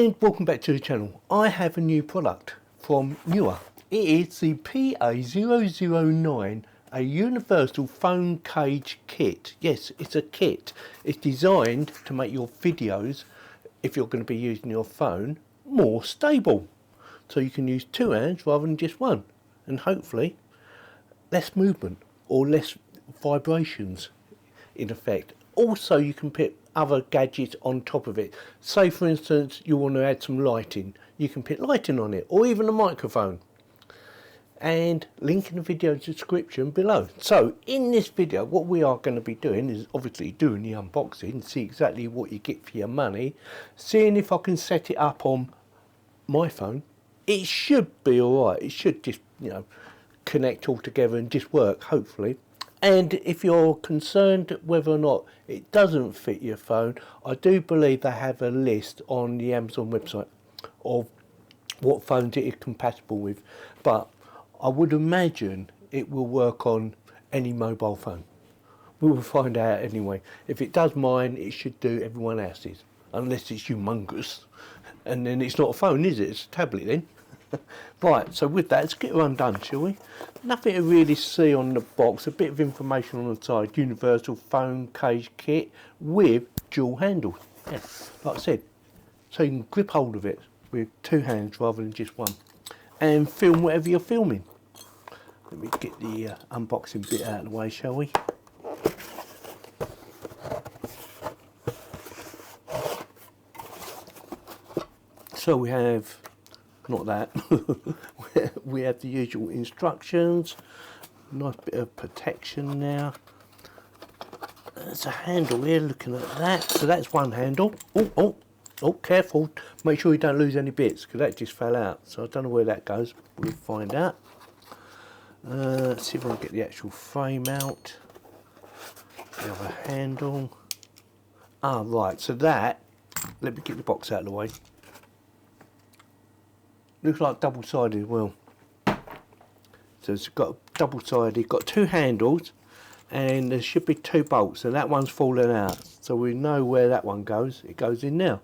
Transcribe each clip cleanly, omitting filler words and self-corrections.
And welcome back to the channel. I have a new product from Neewer. It is the PA009, a universal phone cage kit. Yes, it's a kit. It's designed to make your videos, if you're going to be using your phone, more stable. So you can use two hands rather than just one. And hopefully less movement or less vibrations in effect. Also, you can put other gadgets on top of it. Say for instance you want to add some lighting, you can put lighting on it, or even a microphone. And link in the video description below. So in this video what we are going to be doing is obviously doing the unboxing, see exactly what you get for your money, seeing if I can set it up on my phone. It should be alright, it should just, you know, connect all together and just work, hopefully. And if you're concerned whether or not it doesn't fit your phone, I do believe they have a list on the Amazon website of what phones it is compatible with. But I would imagine it will work on any mobile phone. We will find out anyway. If it does mine, it should do everyone else's. Unless it's humongous. And then it's not a phone, is it? It's a tablet then. Right, so with that, let's get her undone, shall we? Nothing to really see on the box, a bit of information on the side. Universal phone cage kit with dual handles. Yeah, like I said, so you can grip hold of it with two hands rather than just one. And film whatever you're filming. Let me get the unboxing bit out of the way, shall we? So we have, not that, we have the usual instructions, nice bit of protection now. There's a handle here, looking at that, so that's one handle. Oh, careful, make sure you don't lose any bits, because that just fell out, so I don't know where that goes, we'll find out. Let's see if I can get the actual frame out. The other handle. Ah, right, so that, let me get the box out of the way. Looks like double-sided as well. So it's got double-sided, got two handles, and there should be two bolts, and that one's fallen out. So we know where that one goes. It goes in now.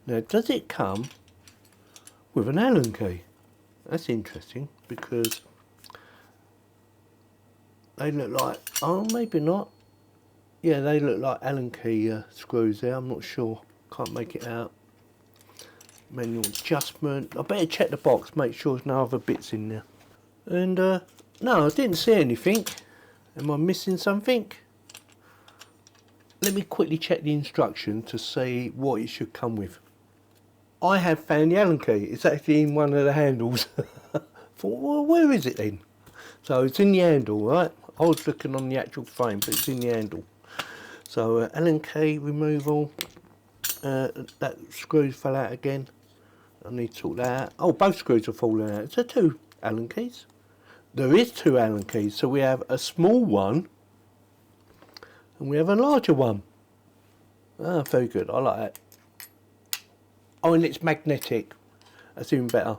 Now, does it come with an Allen key? That's interesting, because they look like, oh, maybe not. Yeah, they look like Allen key screws there. I'm not sure. Can't make it out. Manual adjustment. I better check the box, make sure there's no other bits in there. And no, I didn't see anything. Am I missing something? Let me quickly check the instruction to see what it should come with. I have found the Allen key. It's actually in one of the handles. Well, where is it then? So it's in the handle, right? I was looking on the actual frame, but it's in the handle. So Allen key removal. That screw fell out again. I need to sort that out. Oh, both screws are falling out. So two Allen keys. There is two Allen keys. So we have a small one and we have a larger one. Ah, very good. I like that. Oh, and it's magnetic. That's even better.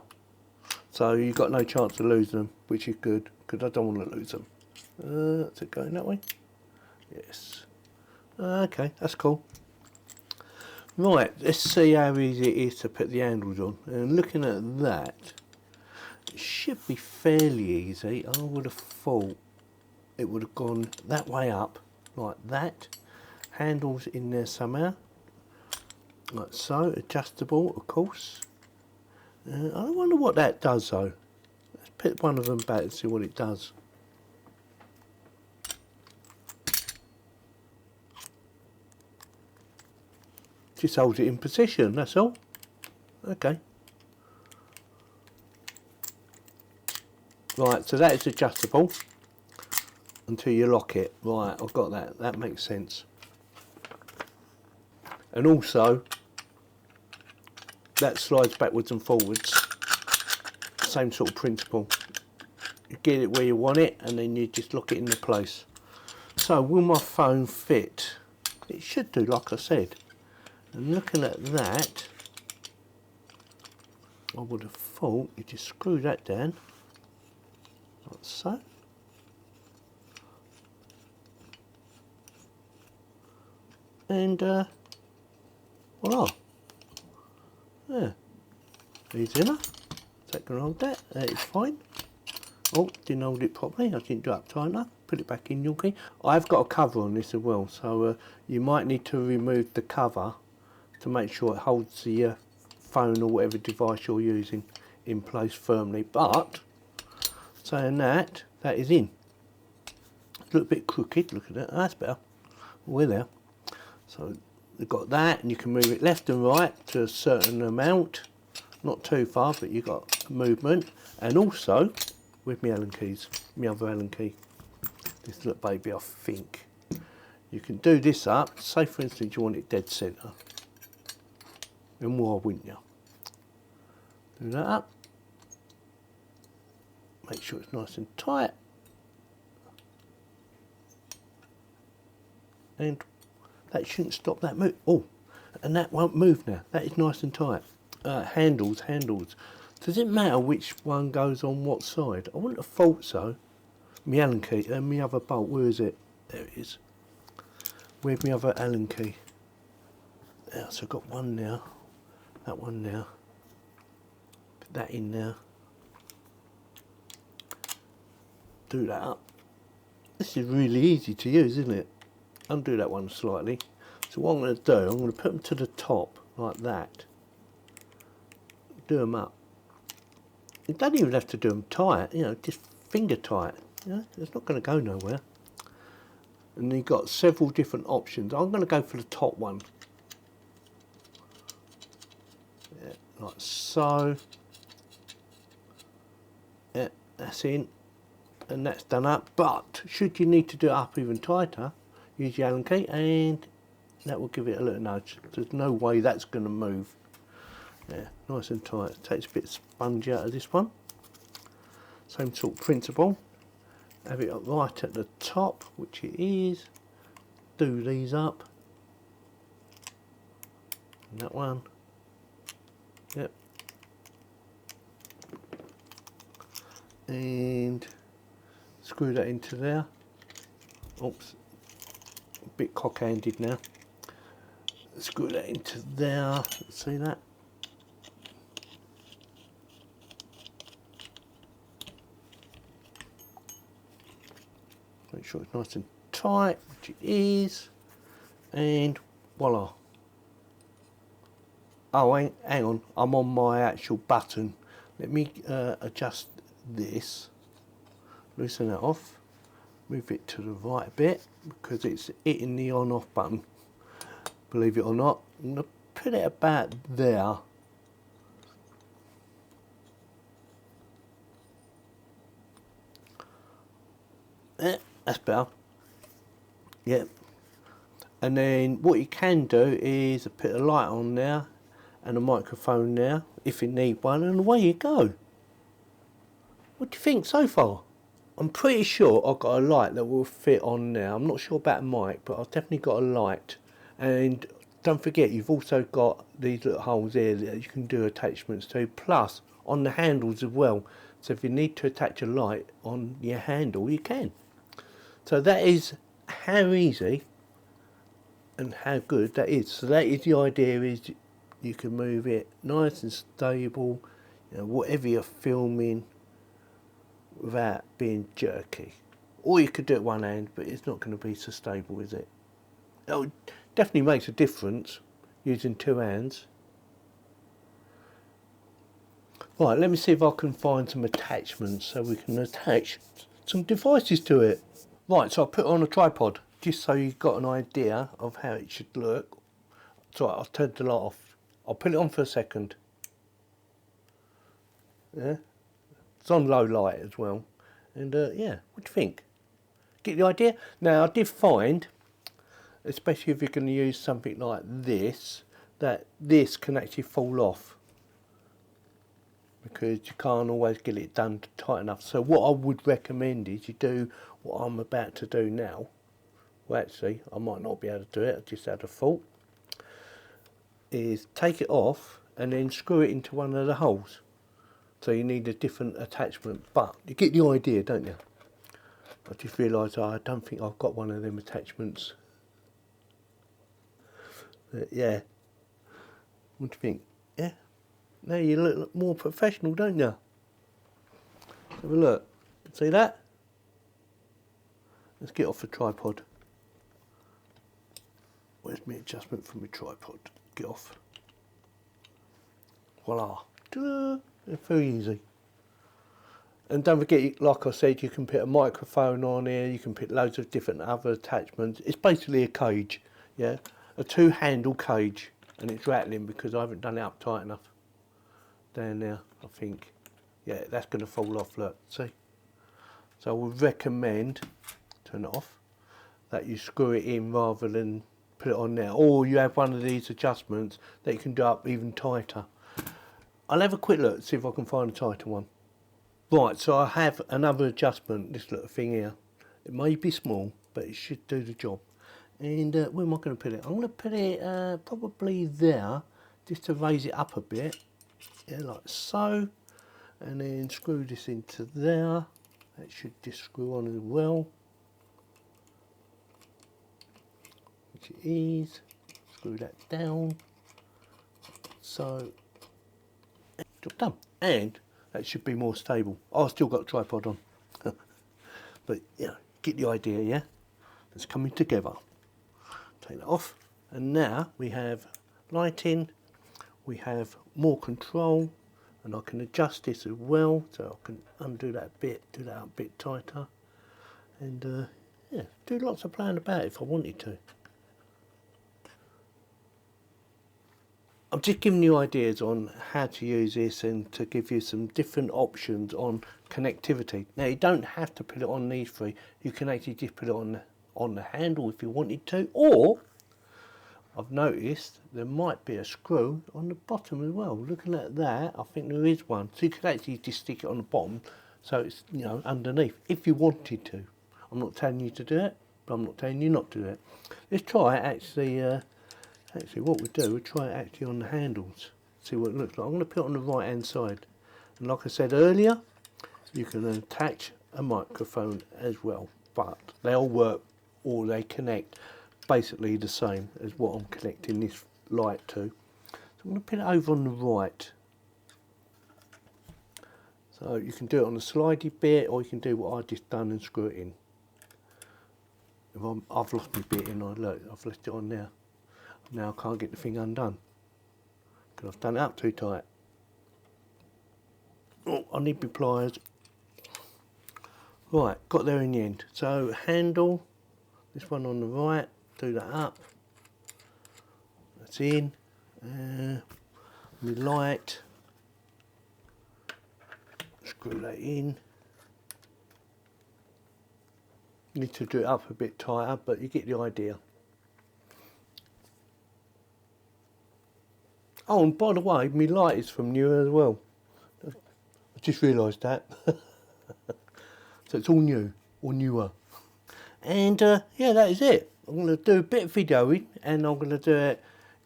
So you've got no chance of losing them, which is good, because I don't want to lose them. Is it going that way? Yes. Okay, that's cool. Right, let's see how easy it is to put the handles on. And looking at that, it should be fairly easy. I would have thought it would have gone that way up, like that. Handles in there somehow, like so. Adjustable, of course. I wonder what that does though. Let's put one of them back and see what it does. Just holds it in position, that's all. Okay. Right, so that is adjustable until you lock it. Right, I've got that. That makes sense. And also, that slides backwards and forwards. Same sort of principle. You get it where you want it, and then you just lock it into place. So, will my phone fit? It should do, like I said. And looking at that, I would have thought you just screw that down, like so. And voila. Yeah. easy enough. So I can hold that, that is fine. Oh, didn't hold it properly, I didn't do it up tight enough. Put it back in, Yorkie. I've got a cover on this as well, so you might need to remove the cover to make sure it holds the phone or whatever device you're using in place firmly. But, saying that, that is in. It's a little bit crooked, look at that, that's better. We're there. So you've got that, and you can move it left and right to a certain amount. Not too far, but you've got movement. And also, with my Allen keys, my other Allen key, this little baby, I think. You can do this up, say for instance you want it dead centre. And why wouldn't you? Do that up. Make sure it's nice and tight. And that shouldn't stop that move. Oh, and that won't move now. That is nice and tight. Handles. Does it matter which one goes on what side? I wouldn't have thought so. My Allen key, and my other bolt, where is it? There it is. Where's my other Allen key? Yeah, so I've got one now. That one now. Put that in now. Do that up. This is really easy to use, isn't it? Undo that one slightly. So what I'm going to do, I'm going to put them to the top like that. Do them up. You don't even have to do them tight, you know, just finger tight. You know, it's not going to go nowhere. And you've got several different options. I'm going to go for the top one. Yeah, like so. Yeah, that's in. And that's done up. But should you need to do it up even tighter, use your Allen key and that will give it a little nudge. There's no way that's going to move. Yeah, nice and tight. Takes a bit of sponge out of this one. Same sort of principle. Have it up right at the top, which it is. Do these up. And that one. Yep. And screw that into there. Oops. A bit cock-handed now. Screw that into there. See that? Make sure it's nice and tight, which it is, and voila. Oh, hang on, I'm on my actual button. Let me adjust this, loosen that off, move it to the right a bit, because it's hitting the on-off button, believe it or not. I'm going to put it about there. That's better. Yep. And then what you can do is put a light on there and a microphone there if you need one, and away you go. What do you think so far? I'm pretty sure I've got a light that will fit on there. I'm not sure about a mic, but I've definitely got a light. And don't forget, you've also got these little holes here that you can do attachments to, plus on the handles as well. So if you need to attach a light on your handle, you can. So that is how easy and how good that is. So that is the idea, is you can move it nice and stable, you know, whatever you're filming, without being jerky. Or you could do it one hand, but it's not going to be so stable, is it? It definitely makes a difference using two hands. Right, let me see if I can find some attachments so we can attach some devices to it. Right, so I put it on a tripod, just so you've got an idea of how it should look. So I'll turn the light off. I'll put it on for a second. Yeah, it's on low light as well. And yeah, what do you think? Get the idea? Now I did find, especially if you're going to use something like this, that this can actually fall off, because you can't always get it done tight enough. So what I would recommend is you do what I'm about to do now. Well, actually, I might not be able to do it, I just had a thought. Is take it off and then screw it into one of the holes. So you need a different attachment, but you get the idea, don't you? I just realised I don't think I've got one of them attachments. But yeah. What do you think? Yeah? Now you look more professional, don't you? Have a look. See that? Let's get off the tripod. Where's my adjustment for my tripod? Get off. Voila. Ta-da. It's very easy. And don't forget, like I said, you can put a microphone on here, you can put loads of different other attachments. It's basically a cage, yeah? A two-handle cage, and it's rattling because I haven't done it up tight enough. Down there, I think. Yeah, that's going to fall off, look, see? So I would recommend, turn it off, that you screw it in rather than put it on there. Or you have one of these adjustments that you can do up even tighter. I'll have a quick look, see if I can find a tighter one. Right, so I have another adjustment, this little thing here. It may be small, but it should do the job. And where am I going to put it? I'm going to put it probably there, just to raise it up a bit. Yeah, like so. And then screw this into there. That should just screw on as well. Which it is. Screw that down. So, job done. And that should be more stable. Oh, I've still got a tripod on. But, you know, get the idea, yeah? It's coming together. Take that off. And now we have lighting. We have more control. And I can adjust this as well. So I can undo that bit, do that a bit tighter. And, yeah, do lots of playing about if I wanted to. I'm just giving you ideas on how to use this and to give you some different options on connectivity. Now you don't have to put it on these three, you can actually just put it on the handle if you wanted to, or I've noticed there might be a screw on the bottom as well. Looking at that, I think there is one. So you could actually just stick it on the bottom so it's, you know, underneath if you wanted to. I'm not telling you to do it, but I'm not telling you not to do it. Let's try it actually. Actually, what we do, we try it actually on the handles, see what it looks like. I'm going to put it on the right hand side. And like I said earlier, you can attach a microphone as well. But they all work, or they connect basically the same as what I'm connecting this light to. So I'm going to put it over on the right. So you can do it on the slidey bit, or you can do what I just done and screw it in. If I've lost my bit in, look, I've left it on there. Now I can't get the thing undone because I've done it up too tight. Oh, I need my pliers. Right, got there in the end. So handle, this one on the right, do that up. That's in. My light, screw that in. Need to do it up a bit tighter, but you get the idea. Oh, and by the way, my light is from Neewer as well. I just realised that. So it's all new, or newer. And yeah, that is it. I'm going to do a bit of videoing, and I'm going to do it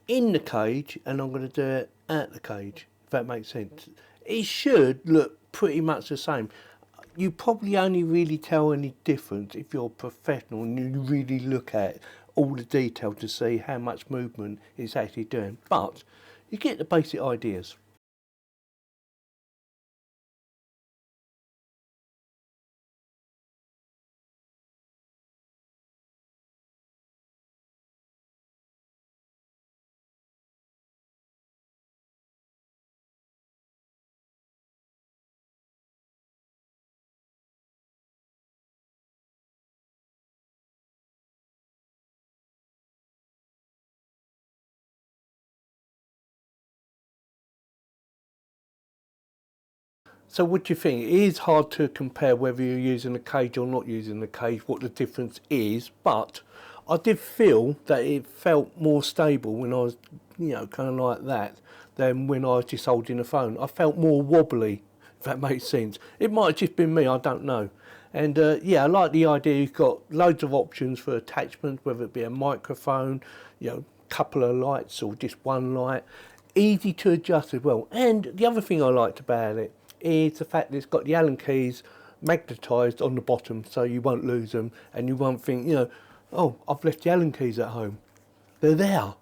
in the cage, and I'm going to do it at the cage, if that makes sense. It should look pretty much the same. You probably only really tell any difference if you're a professional and you really look at all the detail to see how much movement it's actually doing. But you get the basic ideas. So what do you think? It is hard to compare whether you're using a cage or not using the cage, what the difference is, but I did feel that it felt more stable when I was, you know, kind of like that, than when I was just holding the phone. I felt more wobbly, if that makes sense. It might have just been me, I don't know. And yeah, I like the idea you've got loads of options for attachment, whether it be a microphone, you know, couple of lights or just one light. Easy to adjust as well. And the other thing I liked about it is the fact that it's got the Allen keys magnetised on the bottom, so you won't lose them, and you won't think, you know, oh, I've left the Allen keys at home. They're there.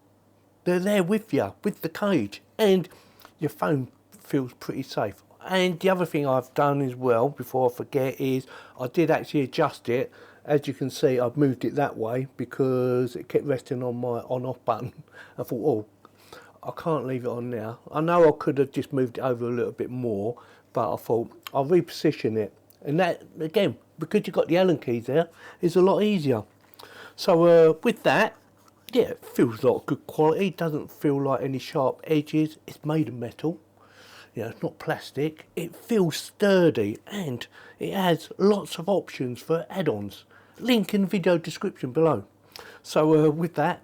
They're there with you, with the cage. And your phone feels pretty safe. And the other thing I've done as well, before I forget, is I did actually adjust it. As you can see, I've moved it that way because it kept resting on my on-off button. I thought, oh, I can't leave it on now. I know I could have just moved it over a little bit more, but I thought I'll reposition it. And that, again, because you've got the Allen keys there, is a lot easier. So with that, yeah, it feels like good quality. It doesn't feel like any sharp edges. It's made of metal. You know, it's not plastic. It feels sturdy, and it has lots of options for add-ons. Link in the video description below. So with that,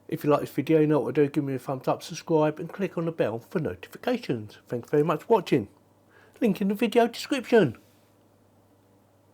if you like this video, you know what to do. Give me a thumbs up, subscribe, and click on the bell for notifications. Thanks very much for watching. Link in the video description.